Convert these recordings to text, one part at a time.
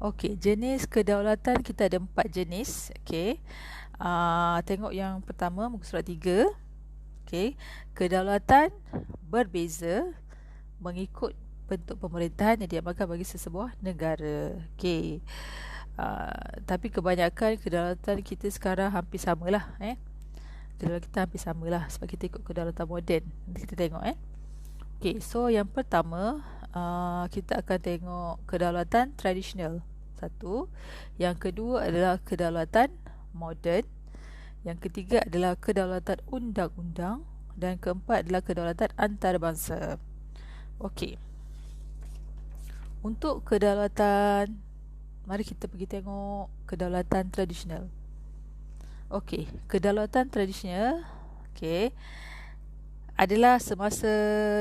Okey, jenis kedaulatan kita ada 4 jenis. Okey. Tengok yang pertama, muka surat 3. Okey. Kedaulatan berbeza mengikut bentuk pemerintahan yang diamalkan bagi sesebuah negara. Okey. Tapi kebanyakan kedaulatan kita sekarang hampir samalah. Kedaulatan kita hampir samalah sebab kita ikut kedaulatan moden. Nanti kita tengok. Okey, so yang pertama, kita akan tengok kedaulatan tradisional. Satu. Yang kedua adalah kedaulatan moden. Yang ketiga adalah kedaulatan undang-undang. Dan keempat adalah kedaulatan antarabangsa. Okey. Untuk kedaulatan, mari kita pergi tengok kedaulatan tradisional. Okey, kedaulatan tradisional, okey, adalah semasa,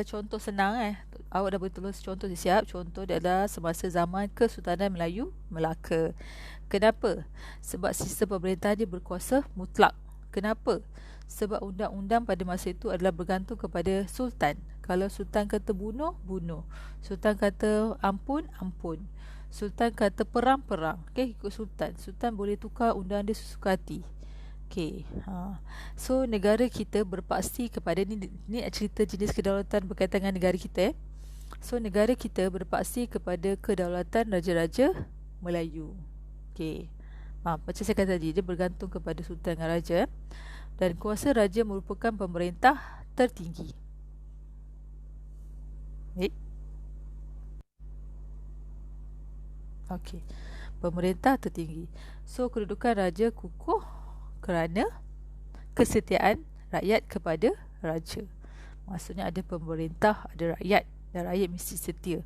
contoh senang awak dah betul contoh siap. Contoh dia adalah semasa zaman Kesultanan Melayu Melaka. Kenapa? Sebab sistem pemerintahan dia berkuasa mutlak. Kenapa? Sebab undang-undang pada masa itu adalah bergantung kepada sultan. Kalau sultan kata bunuh, bunuh. Sultan kata ampun, ampun. Sultan kata perang, perang. Okey, ikut sultan. Sultan boleh tukar undang dia sesuka hati. Okey. So negara kita berpaksi kepada ni cerita jenis kedaulatan berkaitan dengan negara kita. So negara kita berpaksi kepada kedaulatan raja-raja Melayu. Okey. Macam saya kata tadi, dia bergantung kepada sultan dan raja. Dan kuasa raja merupakan pemerintah tertinggi. Okey. Pemerintah tertinggi. So kedudukan raja kukuh kerana kesetiaan rakyat kepada raja. Maksudnya ada pemerintah, ada rakyat, dan rakyat mesti setia.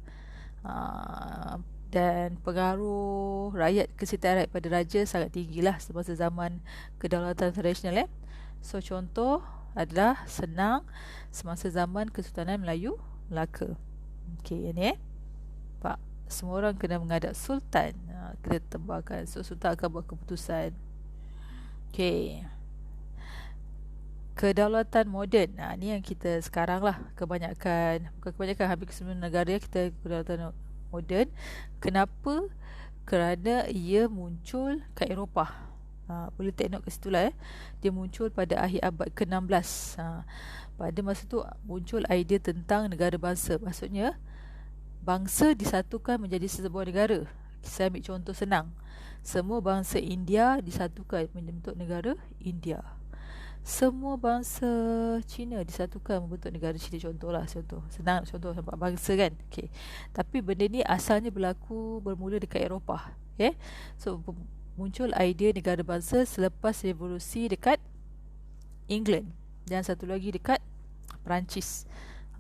Dan pengaruh rakyat, kesetiaan rakyat pada raja sangat tinggilah semasa zaman kedaulatan tradisional. So contoh adalah senang semasa zaman Kesultanan Melayu Melaka. Okey, ini Pak, semua orang kena menghadap sultan. Kita tembakkan. So sultan akan buat keputusan. Okey. Kedaulatan moden. Ni yang kita sekarang lah kebanyakan, bukan kebanyakan, hampir kesemua negara kita kedaulatan moden. Kenapa? Kerana ia muncul kat Eropah. Boleh take note kat situ lah. Dia muncul pada akhir abad ke-16. Pada masa tu muncul idea tentang negara bangsa. Maksudnya bangsa disatukan menjadi sebuah negara. Saya ambil contoh senang. Semua bangsa India disatukan membentuk negara India. Semua bangsa Cina disatukan membentuk negara Cina. Contohlah, contoh senang, contoh nampak bangsa kan. Okay. Tapi benda ni asalnya bermula dekat Eropah. Okay. So muncul idea negara bangsa selepas revolusi dekat England. Dan satu lagi dekat Perancis.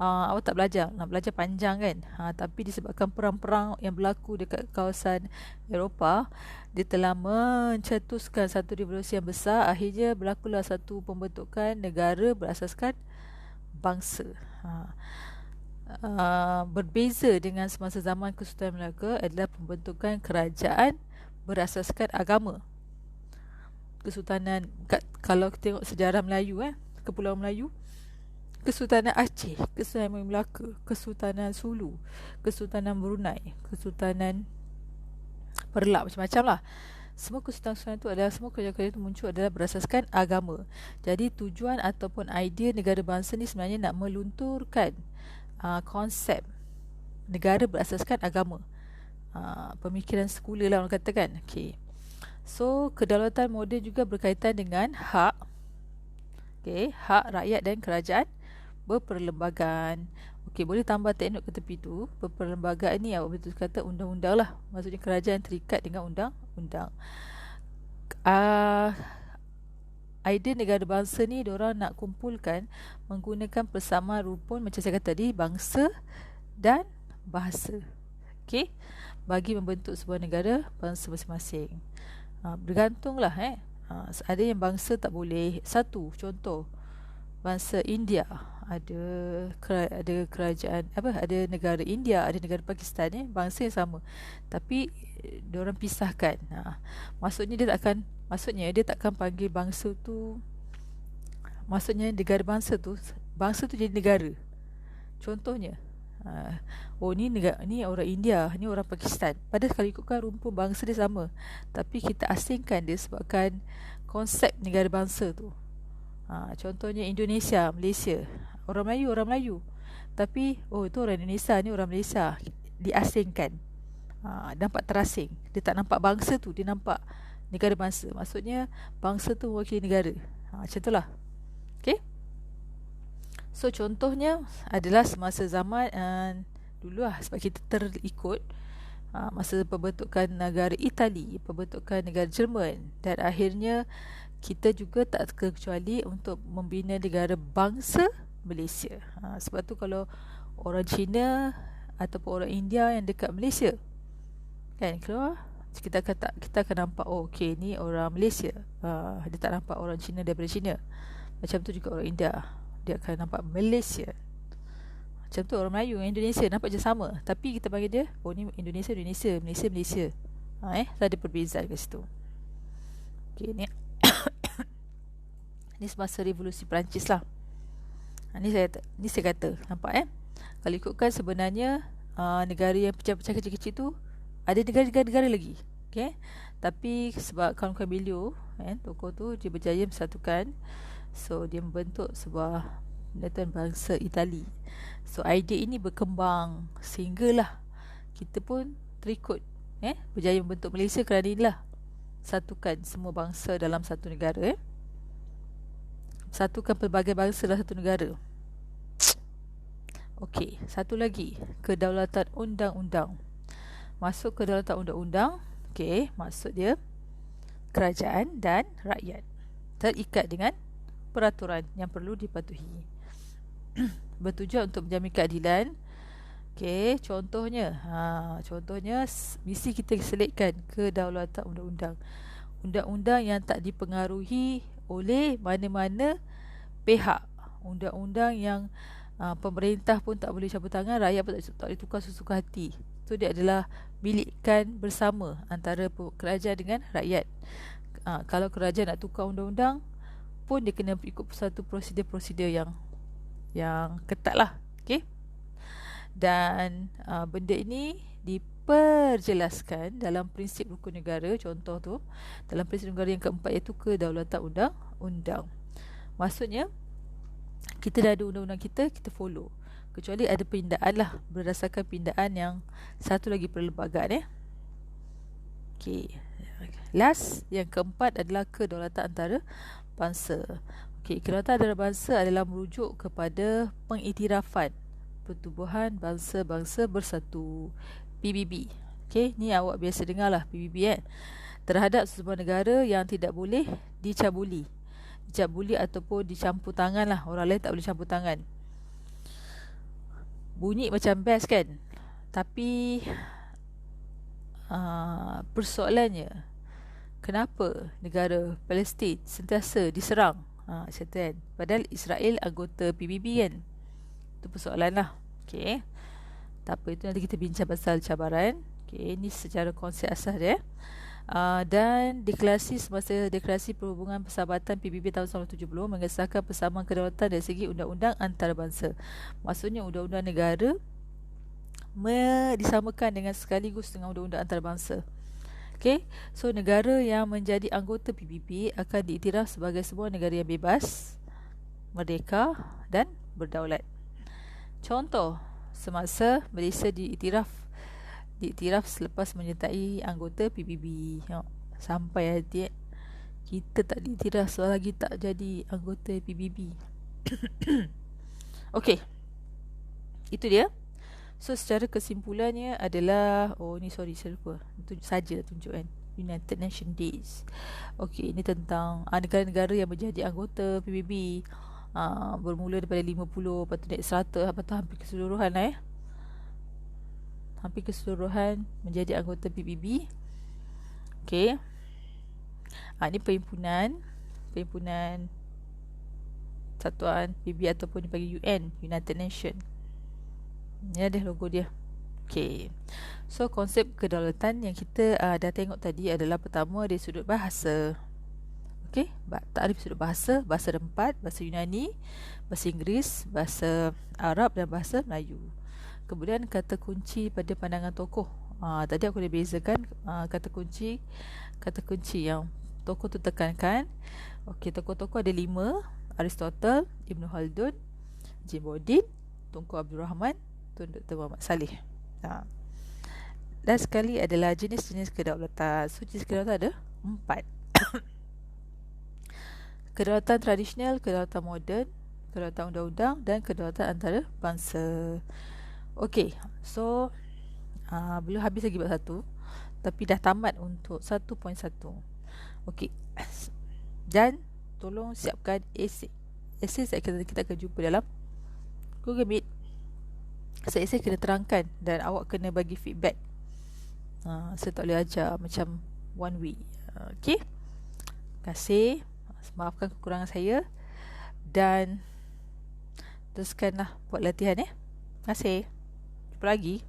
Awak tak belajar, nak belajar panjang kan. Tapi disebabkan perang-perang yang berlaku dekat kawasan Eropah, dia telah mencetuskan satu revolusi yang besar. Akhirnya berlakulah satu pembentukan negara berasaskan bangsa. Berbeza dengan semasa zaman Kesultanan Melaka adalah pembentukan kerajaan berasaskan agama. Kesultanan, kalau kita tengok sejarah Melayu, Kepulauan Melayu, Kesultanan Aceh, Kesultanan Melaka, Kesultanan Sulu, Kesultanan Brunei, Kesultanan Perlak, macam-macam lah. Semua kesultanan itu adalah, semua kerajaan-kerajaan itu muncul adalah berasaskan agama. Jadi tujuan ataupun idea negara bangsa ni sebenarnya nak melunturkan konsep negara berasaskan agama. Pemikiran sekular lah orang katakan. Okay. So kedaulatan moden juga berkaitan dengan hak, hak rakyat dan kerajaan berperlembagaan. Okey, boleh tambah teknot ke tepi tu. Berperlembagaan ni awak betul kata undang-undang lah. Maksudnya kerajaan terikat dengan undang-undang. Idea negara bangsa ni diorang nak kumpulkan menggunakan persamaan rukun, macam saya kata tadi, bangsa dan bahasa. Okey, bagi membentuk sebuah negara bangsa masing-masing. Bergantunglah ada yang bangsa tak boleh. Satu contoh, bangsa India ada kerajaan ada negara India, ada negara Pakistan, bangsa yang sama tapi diorang pisahkan. Maksudnya dia takkan panggil bangsa tu, maksudnya negara bangsa tu jadi negara. Contohnya Oh ni negara, ni orang India, ni orang Pakistan. Padahal kalau ikutkan rumpun bangsa dia sama, tapi kita asingkan dia sebabkan konsep negara bangsa tu. Contohnya Indonesia, Malaysia, orang Melayu, tapi oh itu orang Indonesia, ni orang Malaysia. Diasingkan. Nampak terasing. Dia tak nampak bangsa tu, dia nampak negara bangsa. Maksudnya bangsa tu mewakili negara. Macam itulah. Okay. So contohnya adalah semasa zaman dulu lah, sebab kita terikut masa pembentukan negara Itali, pembentukan negara Jerman, dan akhirnya kita juga tak terkecuali untuk membina negara bangsa Malaysia. Sebab tu kalau orang Cina ataupun orang India yang dekat Malaysia, kan, keluar, kita akan nampak, oh okey, ni orang Malaysia. Dia tak nampak orang Cina daripada Cina. Macam tu juga orang India, dia akan nampak Malaysia. Macam tu orang Melayu dengan Indonesia nampak je sama, tapi kita panggil dia, oh ni Indonesia, Malaysia. Ada perbezaan kat situ. Okey, ni ni semasa revolusi Perancis lah. Ni saya kata, nampak kalau ikutkan sebenarnya negara yang pecah-pecah kecil-kecil tu ada negara-negara lagi. Okay? Tapi sebab kawan Camillo, tokoh tu, dia berjaya mempersatukan. So dia membentuk sebuah Persatuan Bangsa Itali. So idea ini berkembang sehinggalah kita pun terikut, berjaya membentuk Malaysia kerana inilah satukan semua bangsa dalam satu negara. Satukan pelbagai bangsa dalam satu negara. Okey, satu lagi, kedaulatan undang-undang. Masuk kedaulatan undang-undang, okey, maksud dia kerajaan dan rakyat terikat dengan peraturan yang perlu dipatuhi. Bertujuan untuk menjamin keadilan. Okey, contohnya mesti kita selitkan kedaulatan undang-undang. Undang-undang yang tak dipengaruhi oleh mana-mana pihak. Undang-undang yang pemerintah pun tak boleh campur tangan, rakyat pun tak boleh tukar sesuka hati. So dia adalah milikan bersama antara kerajaan dengan rakyat. Kalau kerajaan nak tukar undang-undang pun dia kena ikut satu prosedur-prosedur yang ketat lah. Okay? Dan benda ini diperjelaskan dalam prinsip rukun negara. Contoh tu, dalam prinsip negara yang keempat, iaitu kedaulatan undang-undang. Maksudnya kita dah ada undang-undang kita follow, kecuali ada pindaan lah, berdasarkan pindaan yang satu lagi perlembagaan. Okay. Last, yang keempat adalah kedaulatan antara bangsa. Okay, kedaulatan antara bangsa adalah merujuk kepada pengiktirafan Pertubuhan Bangsa-Bangsa Bersatu, PBB. Okay, ni awak biasa dengar lah PBB terhadap sebuah negara yang tidak boleh dicabuli ataupun dicampur tangan lah. Orang lain tak boleh campur tangan. Bunyi macam best kan, tapi persoalannya, kenapa negara Palestin sentiasa diserang? Macam tu kan. Padahal Israel anggota PBB kan. Itu persoalan lah. Okay, tak apa, itu nanti kita bincang pasal cabaran. Okay, ini secara konsep asas dia. Dan semasa deklarasi perhubungan persahabatan PBB tahun 1970 mengesahkan persamaan kedaulatan dari segi undang-undang antarabangsa. Maksudnya undang-undang negara disamakan dengan sekaligus dengan undang-undang antarabangsa. Okay, so negara yang menjadi anggota PBB akan diiktiraf sebagai sebuah negara yang bebas, merdeka dan berdaulat. Contoh, semasa Malaysia diiktiraf selepas menyertai anggota PBB. Sampai hati kita tak diiktiraf selagi tak jadi anggota PBB. Okey, itu dia. So secara kesimpulannya adalah, saya lupa, itu saja tunjuk kan, United Nations Days. Okey, ini tentang negara-negara yang menjadi anggota PBB. Bermula daripada 50, lepas tu naik 100, lepas tu hampir keseluruhan hampir keseluruhan menjadi anggota PBB. Okey. Ini perhimpunan satuan PBB ataupun dipanggil UN, United Nation. Ini ada logo dia. Okey. So konsep kedaulatan yang kita dah tengok tadi adalah, pertama dari sudut bahasa. Okey, takrif sudut bahasa ada 4, bahasa Yunani, bahasa Inggeris, bahasa Arab dan bahasa Melayu. Kemudian kata kunci pada pandangan tokoh. Tadi aku dah bezakan kata kunci yang tokoh tu tekankan. Okey, tokoh-tokoh ada 5: Aristotle, Ibn Khaldun, Jim Bodin, Tunku Abdul Rahman, Tun Dr. Muhammad Saleh. Dan sekali adalah jenis-jenis kedaulatan. So jenis kedaulatan ada 4. Kedaulatan tradisional, kedaulatan moden, kedaulatan undang-undang dan kedaulatan antarabangsa. Okey, so belum habis lagi bab 1, tapi dah tamat untuk 1.1. Okey. Dan tolong siapkan esei. Esei kita akan jumpa dalam Google Meet. So esei kena terangkan dan awak kena bagi feedback. Saya tak boleh ajar macam one way. Okey. Terima kasih. Maafkan kekurangan saya. Dan teruskanlah buat latihan. Terima kasih. Jumpa lagi.